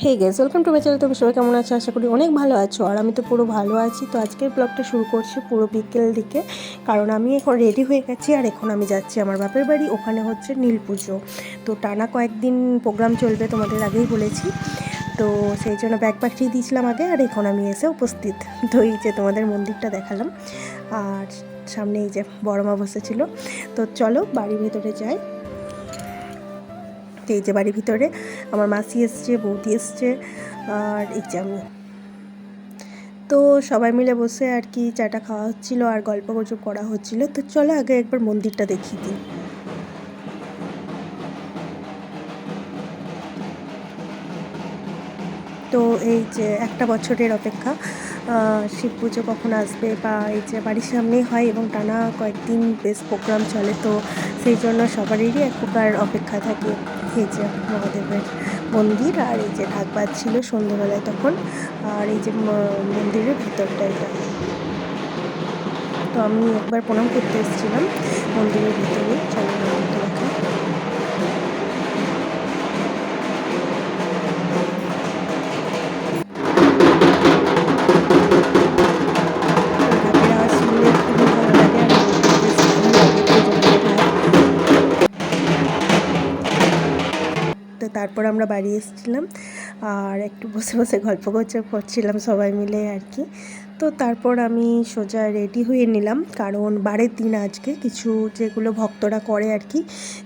Hey guys welcome to my channel. তবে সবাই কেমন আছো? আশা করি অনেক ভালো আছো, আর আমি তো পুরো ভালো আছি। তো আজকের ব্লগটা শুরু করছি পুরো বিকেল দিকে, কারণ আমি এখন রেডি হয়ে গেছি আর এখন আমি যাচ্ছি আমার বাপের বাড়ি। ওখানে হচ্ছে নীল পুজো, তো টানা কয়েকদিন প্রোগ্রাম চলবে, তোমাদের আগেই বলেছি। তো সেই জন্য ব্যাগ পাঠিয়ে দিয়েছিলাম আগে, আর এখন আমি এসে উপস্থিত। তো এই যে তোমাদের মন্দিরটা দেখালাম, আর সামনে এই যে বড় মা বসেছিল। তো চলো বাড়ির ভেতরে যাই। এই যে বাড়ির ভিতরে আমার মাসি এসছে, বৌদি এসছে, আর এই যে আমি। তো সবাই মিলে বসে আর কি চাটা খাওয়া হচ্ছিলো আর গল্প গুজব করা হচ্ছিলো। তো চলো আগে একবার মন্দিরটা দেখিয়ে দিই। তো এই যে একটা বছরের অপেক্ষা, শিব পুজো কখন আসবে, বা এই যে বাড়ির সামনেই হয় এবং টানা কয়েকদিন বেশ প্রোগ্রাম চলে, তো সেই জন্য সবারই এক প্রকার অপেক্ষা থাকে। এই যে মহাদেবের মন্দির, আর এই যে ঢাক বাজছিল সন্ধ্যেবেলায় তখন, আর এই যে মন্দিরের ভিতরটা এটা। তো আমি একবার প্রণাম করতে এসেছিলাম মন্দিরের ভিতরে। চলো মন্দিরটা দেখা। তো তারপর আমরা বাড়ি এসেছিলাম আর একটু বসে বসে গল্প করছিলাম সবাই মিলে আর কি। তো তারপর আমি সোজা রেডি হয়ে নিলাম, কারণ বারের দিন আজকে কিছু যেগুলো ভক্তরা করে আর কি,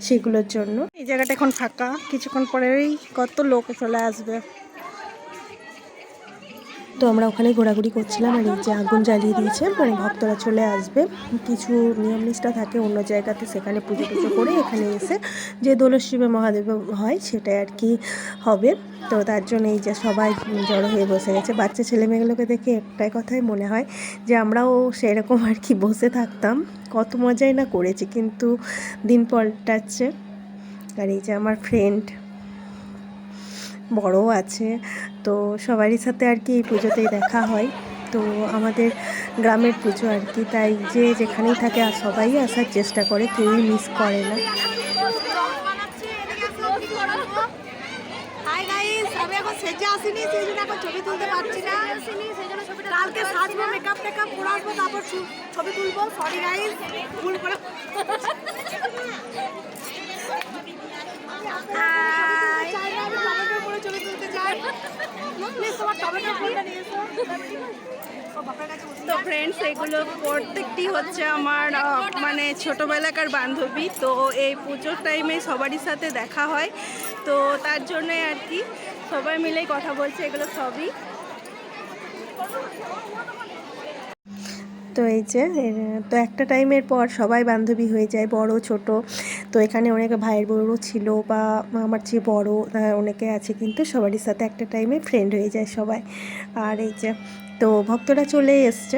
সেগুলোর জন্য। এই জায়গাটা এখন ফাঁকা, কিছুক্ষণ পরেই কত লোক চলে আসবে। তো আমরা ওখানে ঘোরাঘুরি করছিলাম, আর এই যে আগুন জ্বালিয়ে দিয়েছে, মানে ভক্তরা চলে আসবে। কিছু নিয়ম নিষ্ঠা থাকে অন্য জায়গাতে, সেখানে পুজো টুজো করে এখানে এসে যে দোলশিবে মহাদেব হয় সেটাই আর কি হবে। তো তার জন্য এই যে সবাই জড়ো হয়ে বসে গেছে। বাচ্চা ছেলেমেয়েগুলোকে দেখে একটাই কথাই মনে হয় যে আমরাও সেরকম আর কি বসে থাকতাম, কত মজাই না করেছি, কিন্তু দিন পাল্টাচ্ছে। আর এই যে আমার ফ্রেন্ড বড়ও আছে, তো সবারই সাথে আর কি এই পুজোতেই দেখা হয়। তো আমাদের গ্রামের পুজো আর কি, তাই যে যেখানেই থাকে আর সবাই আসার চেষ্টা করে, কেউই মিস করে না। আমি এখন সেজে আসিনি, সেই জন্য এখন ছবি তুলতে পারছি না। কালকে সাজবো, মেকআপ টেকআপ করে আসবো, তারপর ছবি তুলবো। সরি গাইস, ভুল করে। তো ফ্রেন্ডস, এগুলো প্রত্যেকটি হচ্ছে আমার মানে ছোটোবেলাকার বান্ধবী। তো এই পুজোর টাইমে সবারই সাথে দেখা হয়, তো তার জন্যই আর কি সবাই মিলেই কথা বলছে, এগুলো সবই। তো এই যে তো একটা টাইমের পর সবাই বান্ধবী হয়ে যায়, বড় ছোট। তো এখানে অনেকে ভাইয়ের বউও ছিল, বা আমার চেয়ে বড় অনেকে আছে, কিন্তু সবারই সাথে একটা টাইমে ফ্রেন্ড হয়ে যায় সবাই। আর এই যে তো ভক্তরা চলে এসছে।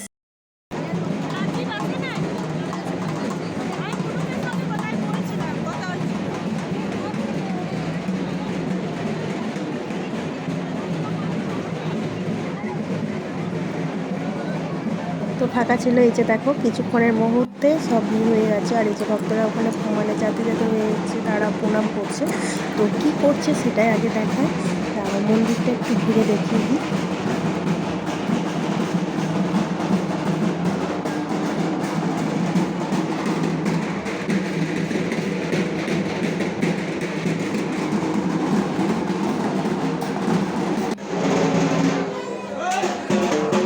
তো ফাঁকা ছিল, এই যে দেখো কিছুক্ষণের মুহূর্তে সব ভিড় হয়ে গেছে। আর এই যে ভক্তরা ওখানে মানে যাতে যাতে হয়ে গেছে, তারা প্রণাম করছে। তো কী করছে সেটাই আগে দেখায়, মন্দিরটা একটু ঘুরে দেখিয়ে দিই।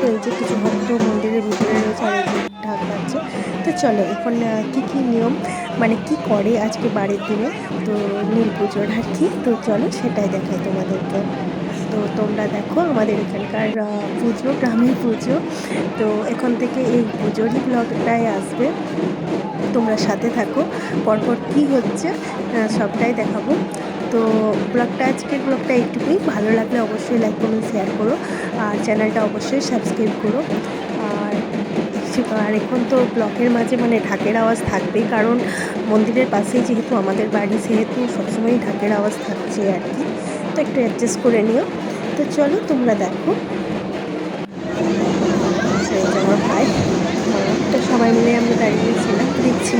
তো এই যে কিছু ভক্ত মন্দিরের ভিতরে রয়েছে, আর ঢাক বাজছে। তো চলো এখন কী কী নিয়ম, মানে কি করে আজকে বারের দিনে, তো নীল পুজোর আর কি। তো চলো সেটাই দেখাই তোমাদেরকে। তো তোমরা দেখো আমাদের এখানকার পুজো, গ্রামের পুজো। তো এখন থেকে এই পুজোরই ব্লগটাই আসবে, তোমরা সাথে থাকো। পরপর কী হচ্ছে সবটাই দেখাবো। তো আজকের ব্লগটা এইটুকুই। ভালো লাগলে অবশ্যই লাইক কমেন্ট শেয়ার করো, আর চ্যানেলটা অবশ্যই সাবস্ক্রাইব করো। আর এখন তো ব্লগের মাঝে মানে ঢাকের আওয়াজ থাকবেই, কারণ মন্দিরের পাশেই যেহেতু আমাদের বাড়ি, সেহেতু সবসময়ই ঢাকের আওয়াজ থাকছে আর কি। তো একটু অ্যাডজাস্ট করে নিও। তো চলো তোমরা দেখো। আমার ভাই, তো সবাই মিলে আমরা দাঁড়িয়েছিলাম, দেখছি।